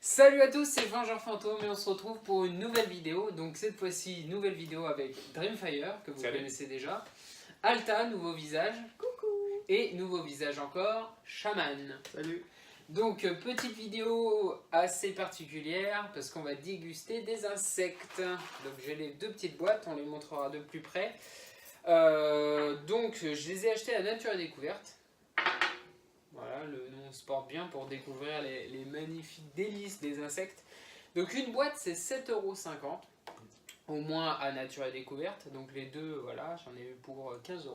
Salut à tous, c'est Vengeur Fantôme et on se retrouve pour une nouvelle vidéo. Donc cette fois-ci, nouvelle vidéo avec Dreamfire, que vous connaissez déjà. Alta, nouveau visage. Coucou. Et nouveau visage encore, Shaman. Salut. Donc petite vidéo assez particulière parce qu'on va déguster des insectes. Donc j'ai les deux petites boîtes, on les montrera de plus près. Donc je les ai achetés à Nature et Découverte. Voilà, le nom se porte bien pour découvrir les magnifiques délices des insectes. Donc une boîte c'est 7,50 €, au moins à Nature et Découverte. Donc les deux, voilà, j'en ai eu pour 15 €.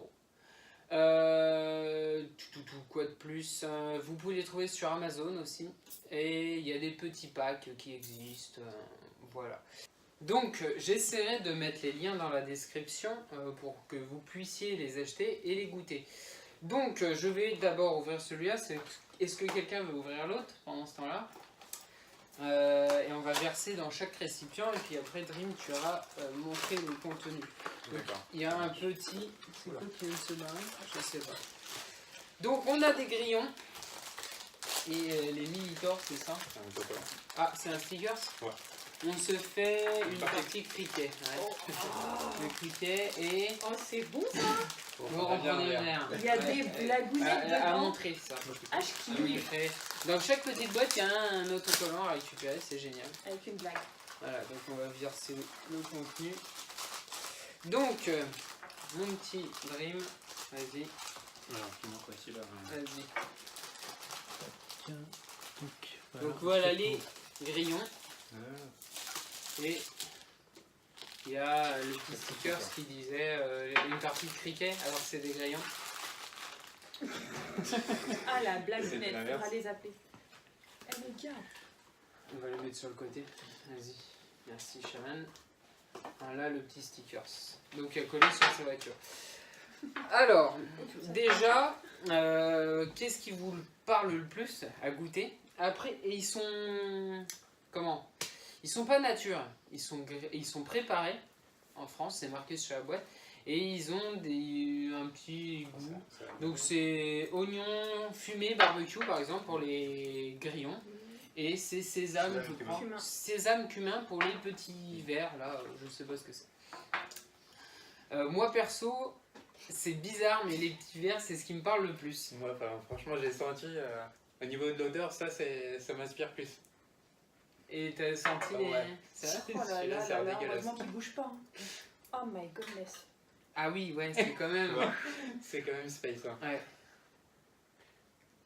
Quoi de plus, vous pouvez les trouver sur Amazon aussi. Et il y a des petits packs qui existent, voilà. Donc j'essaierai de mettre les liens dans la description pour que vous puissiez les acheter et les goûter. Donc je vais d'abord ouvrir celui-là. Est-ce que quelqu'un veut ouvrir l'autre pendant ce temps-là? Et on va verser dans chaque récipient et puis après Dream tu auras montré le contenu. Donc, il y a un petit... C'est quoi qui vient de se barrer? Je sais pas. Donc on a des grillons. Et les Militors, c'est ça? Ah, c'est un stickers? Ouais. On se fait une partie cricket. Ouais. Oh. Le cricket et... Oh, c'est bon ça. Vous reprenez une air. Il y a des blagounettes dedans. À montrer ça. Ah, je kiffe. Dans chaque petite boîte, il y a un autocollant à récupérer, c'est génial. Avec une blague. Voilà, donc on va verser le contenu. Donc, mon petit Dream, vas-y. Alors, tu montres ici là. Vas-y. Donc voilà les grillons. Et il y a le petit sticker qui disait une partie de cricket, alors c'est des grillons. Ah, la blagounette, il faudra les appeler. Eh les gars. On va le mettre sur le côté. Vas-y. Merci Shaman. Voilà le petit stickers. Donc il a collé sur sa voiture. Alors, déjà, qu'est-ce qui vous parle le plus à goûter? Après, ils sont... Comment? Ils sont pas nature. Ils sont préparés. En France, c'est marqué sur la boîte. Et ils ont un petit goût. Donc c'est oignon fumé barbecue par exemple pour les grillons. Et c'est sésame, je crois. Sésame cumin pour les petits verres, là, je sais pas ce que c'est. Moi perso, c'est bizarre, mais les petits verres, c'est ce qui me parle le plus. Moi, franchement, j'ai senti, au niveau de l'odeur, ça m'inspire plus. Et t'as senti ça? Oh là là là là, heureusement qu'il bouge pas. Oh my goodness. Ah oui, ouais, c'est quand même... C'est quand même space. Hein. Ouais.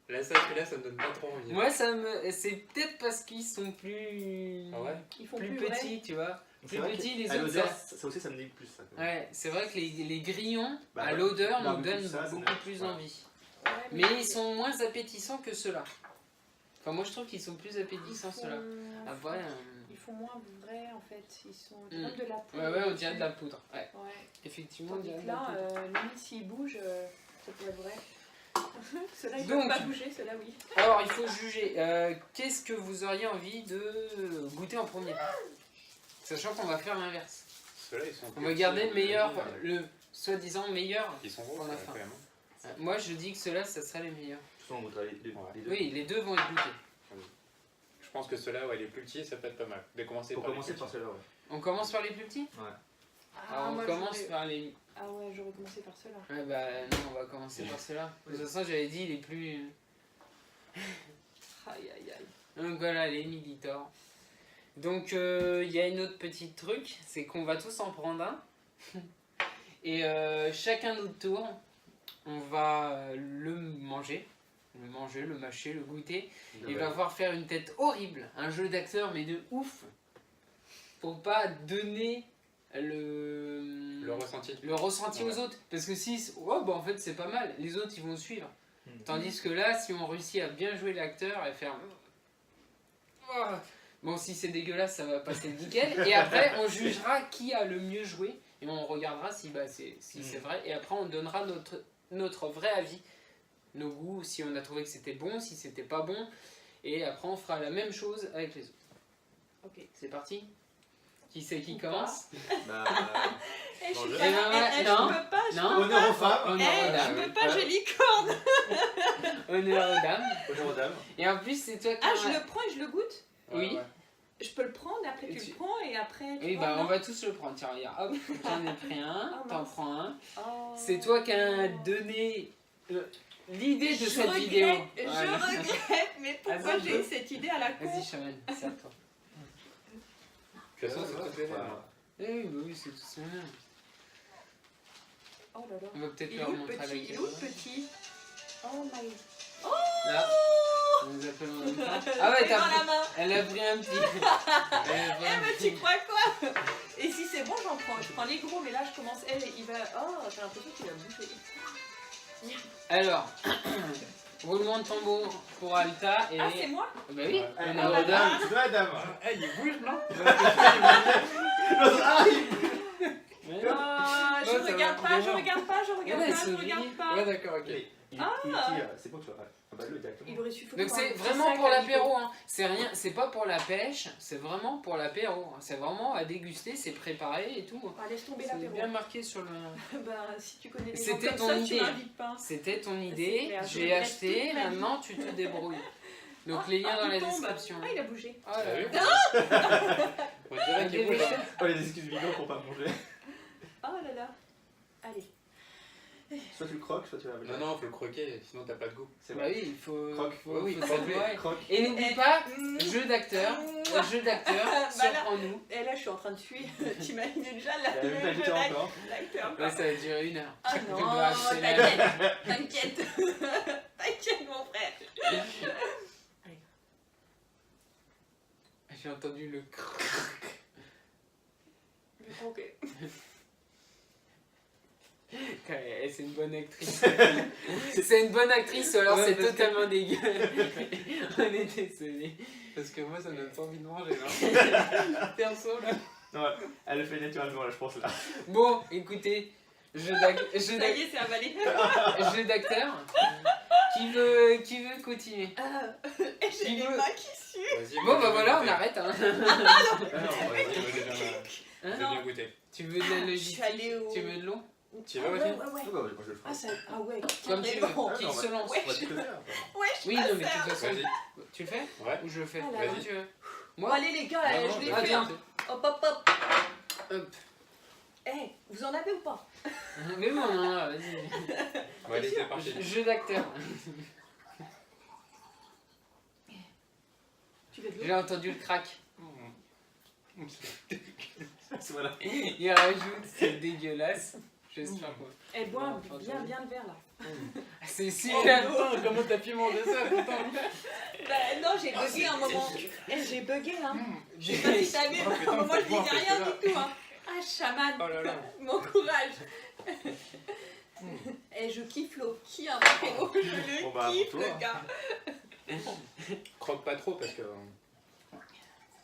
Là, celui-là, ça me donne pas trop envie. Moi, c'est peut-être parce qu'ils sont plus... Ah ouais? Ils font plus petits, tu vois. Plus petits, les autres, ça aussi, ça me dit plus. Ça, ouais, c'est vrai que les grillons, à l'odeur, nous donnent beaucoup plus envie. Ouais, mais ils sont moins appétissants que ceux-là. Enfin, moi, je trouve qu'ils sont plus appétissants, ceux-là. Ah, ouais, ils font moins vrai, en fait. Ils sont comme de la poudre. Ouais, on dirait de la poudre. Ouais. Effectivement, tandis que là, limite, s'ils bougent, ça peut être vrai. Ceux-là, ils ne Donc, peuvent pas bouger, ceux-là, oui. Alors, il faut juger. Qu'est-ce que vous auriez envie de goûter en premier? Sachant qu'on va faire l'inverse. On va garder le meilleur, le soi-disant meilleur pour la fin. Moi, je dis que ceux-là, ça serait les meilleurs. On goûtera les deux. Oui, les deux vont être goûtés. Je pense que ceux-là, les plus petits, ça peut être pas mal. Pour commencer par ceux-là, ouais. On commence par les plus petits? Ouais. Alors, on commence par les... Ah ouais, j'aurais commencé par ceux-là. Ouais, bah non, on va commencer par ceux-là. De toute façon, j'avais dit les plus... Aïe aïe aïe. Donc voilà, les Militors. Donc il y a une autre petite truc, c'est qu'on va tous en prendre un. Et chacun notre tour, on va le manger, le mâcher, le goûter. Et il va falloir faire une tête horrible, un jeu d'acteur mais de ouf. Pour pas donner le ressenti aux autres. Parce que si, en fait c'est pas mal, les autres ils vont suivre. Tandis que là, si on réussit à bien jouer l'acteur et faire... Bon, si c'est dégueulasse, ça va passer nickel. Et après, on jugera qui a le mieux joué. Et on regardera si c'est vrai. Et après, on donnera notre vrai avis. Nos goûts, si on a trouvé que c'était bon, si c'était pas bon. Et après, on fera la même chose avec les autres. Ok. C'est parti? Qui c'est qui commence? Je peux pas. Honneur aux femmes. Je peux pas, j'ai licorne. Honneur aux dames. Honneur aux dames. Et en plus, c'est toi qui... Ah, je le prends et je le goûte? Oui. Ouais. Je peux le prendre, après Et tu tu- le prends et après tu Oui, prends, bah on non va tous le prendre. Tiens, regarde, hop, j'en ai pris un, Ah, t'en mince. prends un. Oh. C'est toi qui as donné l'idée de Je cette regrette, vidéo. Je Voilà. regrette, mais pourquoi Vas-y, j'ai eu go. cette idée à la con? Vas-y, Shaman, c'est à toi. De toute façon, c'est tout vénère. Oui, bah oui, c'est tout ça. Oh là là. On va peut-être Il est leur où le montrer à la petit? Il est où caméra. le petit? Oh my... Là, Oh, on nous appelle en même temps. Ah ouais, c'est dans t'as la pris. main. Elle a pris un petit. Elle a pris Eh un mais petit. tu crois quoi? Et si c'est bon, j'en prends. Je prends les gros, mais là je commence. Elle, il va. Oh, j'ai l'impression qu'il va bouffer. Alors, roulement de tambour pour Alta et. Ah, c'est moi? Bah oui, Ouais. on Ah, a bah, Rodin. C'est toi, dame. Il bouge, non Ah, Ouais. Je Ouais, ça regarde va, pas, je bien. regarde pas, je regarde Ouais, pas, c'est je regarde pas. Ouais, d'accord, ok. il Ah. tire. C'est bon, tu vois. Ah bah, le directement. Il aurait suffi. Donc c'est vraiment pour l'apéro, hein. C'est rien, c'est pas pour la pêche, c'est vraiment pour l'apéro. Hein. C'est vraiment à déguster, c'est préparé et tout. Ah, laisse tomber C'est l'apéro. bien marqué sur le. Bah, si tu connais des gens C'était comme ton ça, idée. tu m'invites pas. C'était ton C'est idée, clair, je j'ai regrette acheté, toute ma vie. maintenant tu te débrouilles. Donc Ah, les liens dans il la tombe. description. Ah, il a bougé. Oh là T'as vu là. On dirait qu'il bouge. hein. Oh, il y a des excuses vidéo pour pas manger. Oh là là. Allez. Soit tu le croques, soit tu vas. Non, non, faut le croquer, sinon t'as pas de goût. C'est Bah vrai. oui, il faut. Croque. faut- Oui, faut croque. savourer. Croque. Et n'oublie Eh, pas, mm. jeu d'acteur, jeu d'acteur, Bah là. surprends-nous. Et là, je suis en train de fuir. T'imagines déjà Il y a même pas le été jeu encore. d'acteur. Là, ça va durer 1 heure. Ah Je non, dois accélérer. t'inquiète, t'inquiète. T'inquiète, mon frère. J'ai entendu le crrrr. Le croquet. C'est une bonne actrice. C'est une bonne actrice, alors Ouais, c'est parce que- totalement dégueu. On est désolé. Parce que moi, ça me donne pas envie de manger, là. Perso, là. Non, elle le fait naturellement, là, je pense, là. Bon, écoutez, jeu Ça y est, c'est avalé. d'acteur. Qui veut continuer? Et j'ai Qui les veut- mains qui suent. Vas-y. Bon, moi, bah je voilà, vais on arrête. Hein. goûter. Ah non, vas-y, moi, j'ai bien- Hein? j'ai bien goûté. Tu veux de la Je logique? suis allée au. Tu veux de l'eau? Tu veux ouais, aussi ouais, ouais. Ah bah, moi, je le ferai. Ah, ça... ah ouais, Comme tu carrément. veux. Qui se lance? Ouais. On va tout le faire. Ouais, je suis Oui, pas non, mais de sœur. toute façon, Vas-y. tu le fais? Ouais. Ou je le fais? Ah là là. Comme tu veux. Bon, allez, les gars, Non, je non, l'ai bah, fait. Attends. Hein. Hop, hop, hop. Hop. Eh, vous en avez ou pas? Mais bon, non, vas-y. Bon, allez, c'est parti. Jeu d'acteur. Tu veux de l'eau? J'ai entendu le crack. Voilà. Il rajoute, c'est dégueulasse. J'espère quoi. Eh, bois Non, bien, entendu. bien le verre là. C'est si Oh, bien. non. Comment t'as pu manger ça, putain? Bah, non, j'ai bugué un moment. Eh, j'ai bugué là. Je sais pas J'ai- si t'as vu, Oh, mais putain, à un moment je c'est bon, disais c'est rien là. du tout. Hein. Ah, chaman, Oh là là. mon courage. Et je kiffe l'eau. Qui a un frérot? Je le Bon, bah, kiffe, pour toi, le gars. Croque pas trop parce que.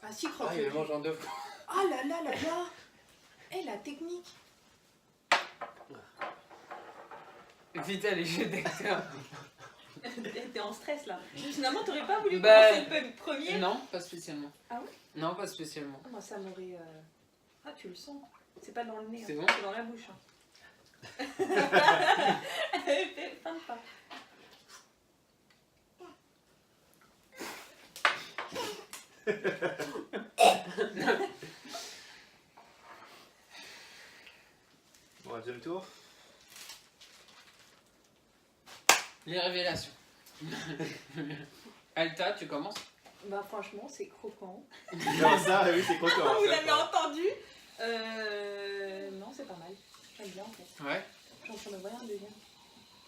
Ah, si, Ah, croque. il mange en deux fois. Ah là là là là. Eh, la technique. Putain, les jeux d'acteur. T'es en stress là. Finalement, t'aurais pas voulu Bah, commencer le premier? Non, pas spécialement. Ah ouais? Non, pas spécialement. Ah, moi, ça m'aurait. Ah, tu le sens. C'est pas dans le nez, C'est hein. bon C'est dans la bouche. Hein. Fin de pas. Bon, deuxième tour. Les révélations. Alta, tu commences? Bah, franchement, c'est croquant. Non, ça, oui, c'est croquant. Vous l'avez entendu? Non, c'est pas mal. J'aime bien en fait. Ouais. J'en train de voir un deuxième.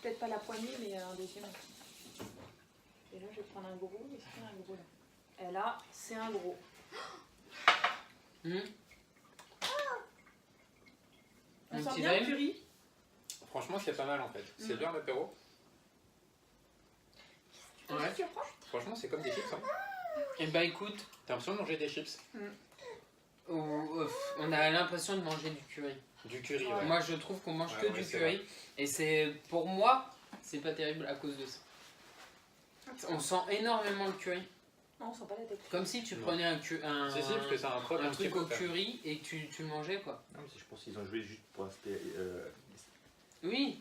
Peut-être pas la poignée, mais un deuxième. Et là, je vais prendre un gros. Est-ce qu'il y a un gros là? Et là, c'est un gros. Hmm. On Un sent petit bien le dream. curry. Franchement, c'est pas mal en fait. C'est bien l'apéro. Ouais. Tu reprends? Franchement, c'est comme des chips. Hein. Et bah écoute, T'as l'impression de manger des chips. on a l'impression de manger du curry. Du curry, Ouais. ouais. Moi je trouve qu'on mange Ouais, que ouais, du c'est curry. Et c'est pour moi, c'est pas terrible à cause de ça. On sent énormément le curry. Non, on sent pas la tête. Comme si tu Non. prenais un Si, si, parce que c'est un croque un un petit truc peu. au curry et que tu le mangeais quoi. Non, mais je pense qu'ils ont joué juste pour aspect. Oui,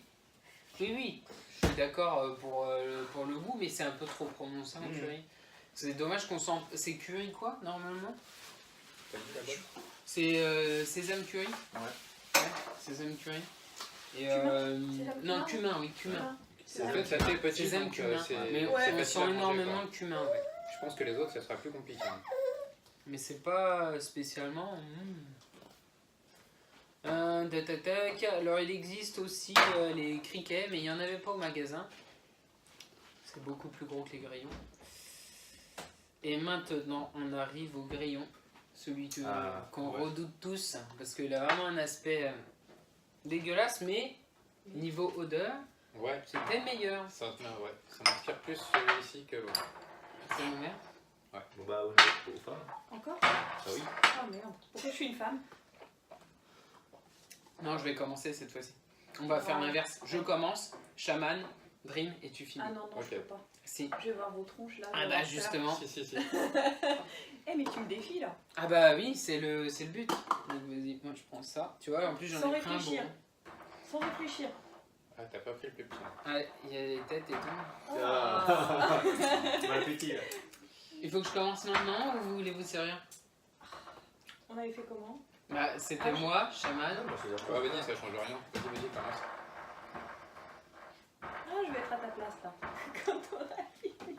oui, oui. Je suis d'accord pour le goût, mais c'est un peu trop prononcé en Mhm. curry. C'est dommage qu'on sent. C'est curry quoi, normalement? T'as dit la bonne? C'est sésame curry? Ouais. Sésame curry. Et Sésame non, cumin cumin, oui, cumin. C'est en fait, c'est assez petit. Sésame donc, cumin. c'est- Mais Ouais. c'est on facile sent à manger, énormément quoi. le cumin, ouais. Je pense que les autres, ça sera plus compliqué. Hein. Mais c'est pas spécialement. Tac, tac, tac. Alors il existe aussi les criquets, mais il n'y en avait pas au magasin. C'est beaucoup plus gros que les grillons. Et maintenant, on arrive au grillon. Celui qu'on ouais. redoute tous. Parce qu'il a vraiment un aspect dégueulasse, mais niveau odeur, Ouais, c'était meilleur. ça m'inspire plus celui-ci que l'autre. C'est mon mère. Bon bah, aux femmes. Encore? Ah oui. Ah merde. Pourquoi je suis une femme? Non, je vais commencer cette fois-ci. On va faire l'inverse. Je commence, chaman, dream, et tu finis. Ah non, non, Ok. je peux pas. Si. Je vais voir vos tronches là. Ah je vais bah avoir peur. justement. Si. Eh mais tu me défies là. Ah bah oui, c'est le but. Donc vas-y, moi je prends ça. Tu vois, en plus j'en Sans ai pris un beau. réfléchir. Sans réfléchir. Ah, t'as pas pris le plus petit. Ah, il y a des têtes et tout. Ah. Bon appétit. Là. Il faut que je commence maintenant ou vous voulez vous servir? On avait fait comment? Bah c'était moi, chaman. Moi, c'est Ah, vas-y, ça change rien. Vas-y, commence. Ah, je vais être à ta place là. Quand on a fini.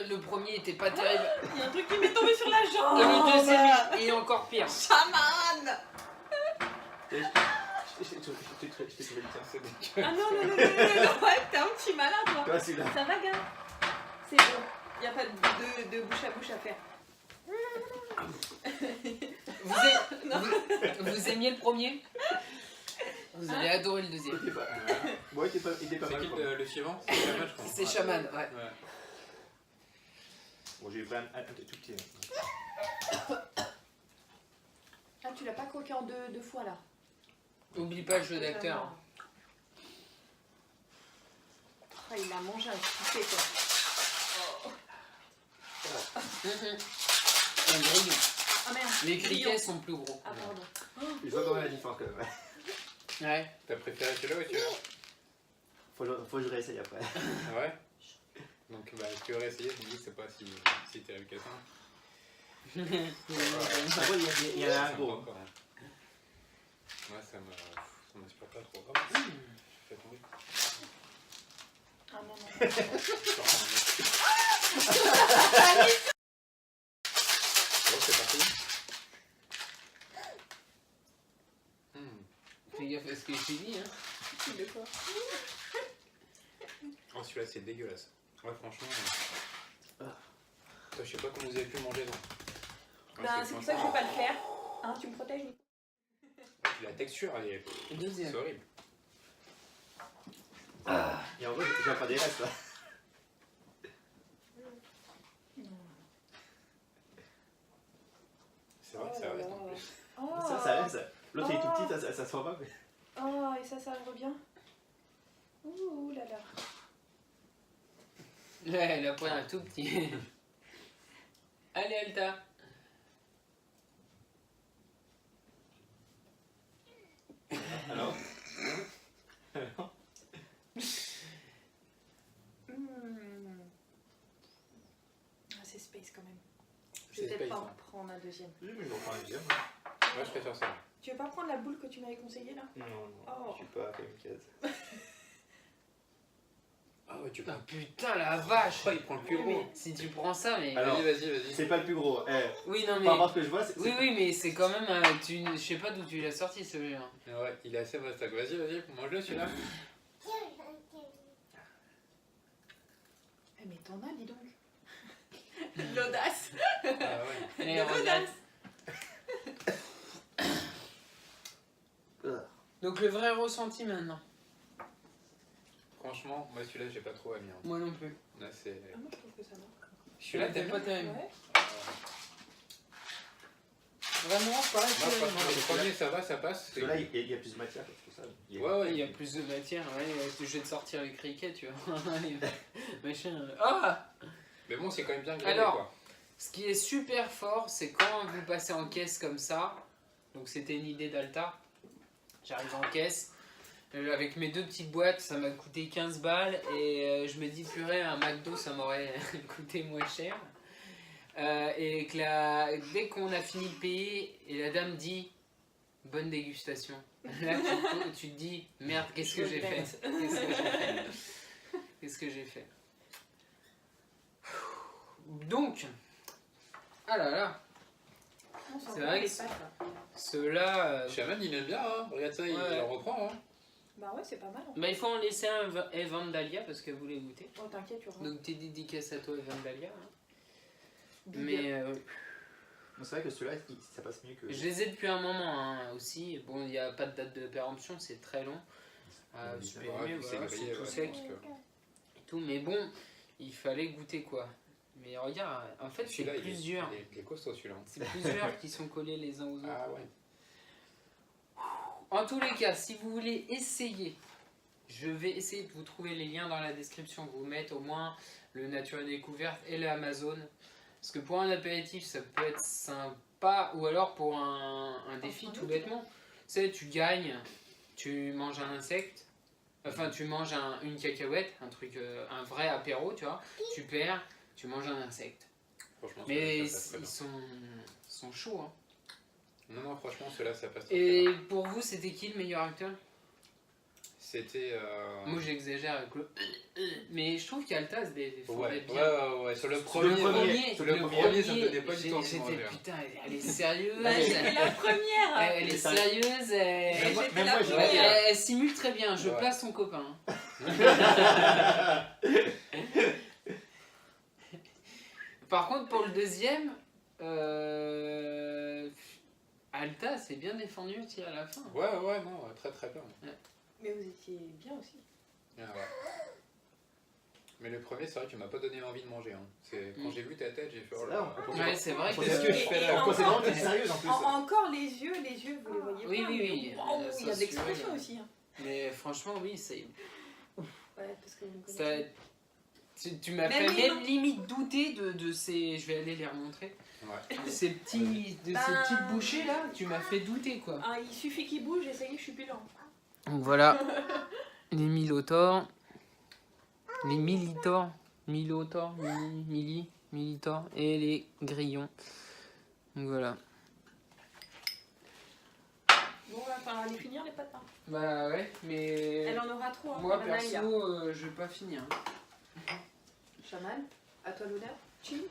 Le premier était pas terrible. Il y a un truc qui m'est tombé sur la jambe. Le deuxième est encore pire. Chaman. Je t'ai trouvé le tien. C'est dégueu. Ah non, ouais, t'es un petit malin toi. Toi, celui-là. Ça va, gars? C'est bon. Il n'y a pas de bouche à bouche à faire. Vous aimiez le premier? Vous allez adorer le deuxième. Il était pas, bon, il était pas C'est mal. qui quoi. le suivant? C'est Chaman, je crois. C'est chaman, ouais. Ouais. Bon, j'ai pris un tout petit. Hein. Ah, tu l'as pas croqué en deux fois là? Oublie pas le jeu d'acteur. Ah, il a mangé un piqué quoi. Un grillon. Ah merde. Les grillon. criquets sont plus gros. Ah pardon. Il faut quand même la différence quand même. Ouais. T'as préféré celui-là ou celui-là? Faut que je réessaye après. Ah ouais? Donc, bah, tu aurais essayé, je me dis que c'est pas si terrible que ça. Après, il y en a un Ça me gros. prend encore, hein. Ouais, ça m'inspire pas trop. Oh, je fais tomber. Ah non, non. Bon, c'est parti. Fais gaffe à ce que je t'ai dit, hein. De quoi? Oh, celui-là, c'est dégueulasse. Ouais, franchement. Toi, je sais pas comment vous avez pu manger donc. Ouais, Ben, c'est pour ça que je vais pas le faire. Hein, tu me protèges, Nico? La texture, elle est. Deuxième. C'est horrible. Et en vrai, j'ai pas des restes là. C'est vrai que ça reste en plus. Oh. Ça reste. L'autre il est tout petit, ça se voit pas. Mais... Oh, et ça revient. Ouh là là. Ouais, elle a pris un tout petit. Allez, Alta. Alors Ah, c'est space quand même. Je C'est vais peut-être space, pas en hein. prendre un deuxième. Oui, mais je vais en prendre un deuxième. Moi, je préfère ça. Tu veux pas prendre la boule que tu m'avais conseillée là? Non, Oh. je suis pas comme une case. Ah ouais, tu Ah prends. putain, la vache. Oh, il prend le plus gros. Si tu prends ça, mais. Alors, Vas-y. C'est pas le plus gros. Oui, non, mais. Par rapport à ce que je vois, c'est. Oui, oui, mais c'est quand même. Je sais pas d'où tu l'as sorti celui-là. Ouais, il est assez vastac. Vas-y, mange-le celui-là. Eh, mais t'en as, dis donc. L'audace. Ah ouais. Allez, regarde. Donc le vrai ressenti maintenant. Franchement, moi celui-là, j'ai pas trop aimé. Hein. Moi non plus. Là, c'est. Ah, moi je trouve que ça va. Celui-là, T'es t'aimes pas bien? terrible. Ouais. Vraiment, pareil Moi, que franchement, le premier, ça va, ça passe. Parce que là, il y a plus de matière, c'est pour ça. Ouais, il y a plus de matière, ouais, je vais te sortir les criquets, tu vois. Machin. Ah! Mais bon, c'est quand même bien grillé, Alors, quoi. Ce qui est super fort, c'est quand vous passez en caisse comme ça. Donc c'était une idée d'Alta. J'arrive en caisse. Avec mes 2 petites boîtes, ça m'a coûté 15 balles et je me dis purée, un McDo ça m'aurait coûté moins cher. Et que dès qu'on a fini de payer, et la dame dit bonne dégustation. Là tu te dis merde, qu'est-ce que j'ai fait? Qu'est-ce que j'ai fait? Donc, ah là là, c'est vrai que ceux-là. Shaman, il aime bien, hein. Regarde ça, il Ouais. en reprend. Hein. Bah ouais, c'est pas mal. Bah, il faut en laisser un Evan Dahlia parce que vous les goûtez. Oh, t'inquiète, tu auras. Donc, t'es dédicace à toi, Evan Dahlia. Hein. Big Mais C'est vrai que celui-là, ça passe mieux que. je les ai depuis un moment hein, aussi. Bon, il n'y a pas de date de péremption, c'est très long. Super Ouais, aimé, puis c'est voilà, grillé, c'est tout ouais, sec donc, et tout. Mais bon, il fallait goûter quoi. Mais regarde, en fait, c'est Celui-là, plusieurs. il est costaud celui-là. C'est plusieurs qui sont collés les uns aux autres. Ah ouais. En tous les cas, si vous voulez essayer, je vais essayer de vous trouver les liens dans la description, vous mettre au moins le Nature et Découverte et le Amazon. Parce que pour un apéritif, ça peut être sympa, ou alors pour un défi tout bêtement. Tu sais, tu gagnes, tu manges un insecte, enfin tu manges une cacahuète, un truc, un vrai apéro, tu vois. Tu perds, tu manges un insecte. Franchement, Mais ça passe très ils bien. sont chauds. Hein. Non, franchement, ceux-là, ça passe très Et bien. pour vous, c'était qui le meilleur acteur? C'était. Moi j'exagère avec le. Mais je trouve qu'Alta se défendait Ouais, bien. ouais. Sur le Sur premier, sur le premier, ça me donnait pas du tout envie de j'étais manger. putain, elle est sérieuse. Bah, j'étais la première. Elle est sérieuse. Et moi- j'étais même la moi, j'ai- première. Elle simule très bien. Je Ouais. place son copain. Par contre, pour le deuxième, Alta s'est bien défendu aussi à la fin. Ouais, non, très très bien. Mais vous étiez bien aussi. Ah, ouais. Mais le premier, c'est vrai qu'il m'a pas donné envie de manger. Hein. C'est quand j'ai vu ta tête, j'ai fait oh là Ça, là. on peut- Ouais, c'est vrai que. Qu'est-ce que je fais là? En conséquent, t'es sérieuse en plus. Encore les yeux, vous les voyez Oui, pas. oui, mais oui. waouh, Ça, il y a de c'est l'expression sûr. aussi. Hein. Mais franchement, oui, c'est. Ouais, parce que vous me Ça, connaissez. tu m'as Même fait les même mains. limite douter de ces. Je vais aller les remontrer. Ouais. Ces ces petites bouchées là, tu m'as fait douter quoi. Ah, il suffit qu'il bouge et ça y est, je suis plus lent. Donc voilà, les Milotors, les Militors, Militors et les grillons. Donc voilà. Bon, on va falloir les finir les pâtes. Hein. Bah ouais, mais Elle en aura trop. Hein, moi Madame Alia. perso, je vais pas finir. Chaman, à toi l'honneur. Chill.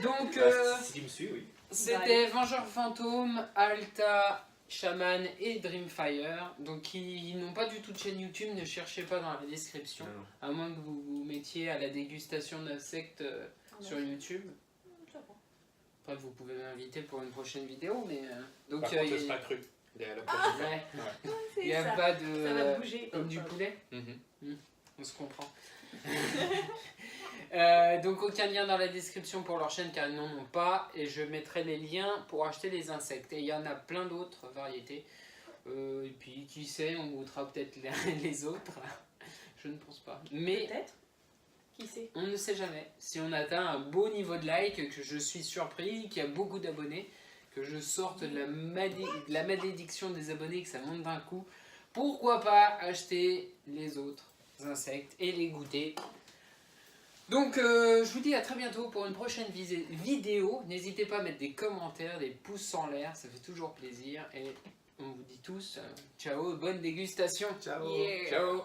Donc Si tu me suis, oui. c'était Vengeur Fantôme, Alta, Shaman et Dreamfire. Donc ils n'ont pas du tout de chaîne YouTube, ne cherchez pas dans la description. Non, non. À moins que vous vous mettiez à la dégustation d'insectes sur YouTube. Ça va. Après vous pouvez m'inviter pour une prochaine vidéo, mais donc Par contre, ce sera cru. Il y a la prochaine fois. ouais, Ouais. il n'y a Ça. pas Ça va de bouger. comme du poulet, Mhm. on se comprend. Donc aucun lien dans la description pour leur chaîne car ils n'en ont pas et je mettrai les liens pour acheter les insectes et il y en a plein d'autres variétés et puis qui sait on goûtera peut-être les autres, je ne pense pas, mais Peut-être. Qui sait. on ne sait jamais. Si on atteint un beau niveau de like, que je suis surpris, qu'il y a beaucoup d'abonnés, que je sorte de la malédiction des abonnés, que ça monte d'un coup, pourquoi pas acheter les autres insectes et les goûter. Donc je vous dis à très bientôt pour une prochaine vidéo. N'hésitez pas à mettre des commentaires, des pouces en l'air, ça fait toujours plaisir. Et on vous dit tous ciao, bonne dégustation. Ciao. Yeah. Ciao.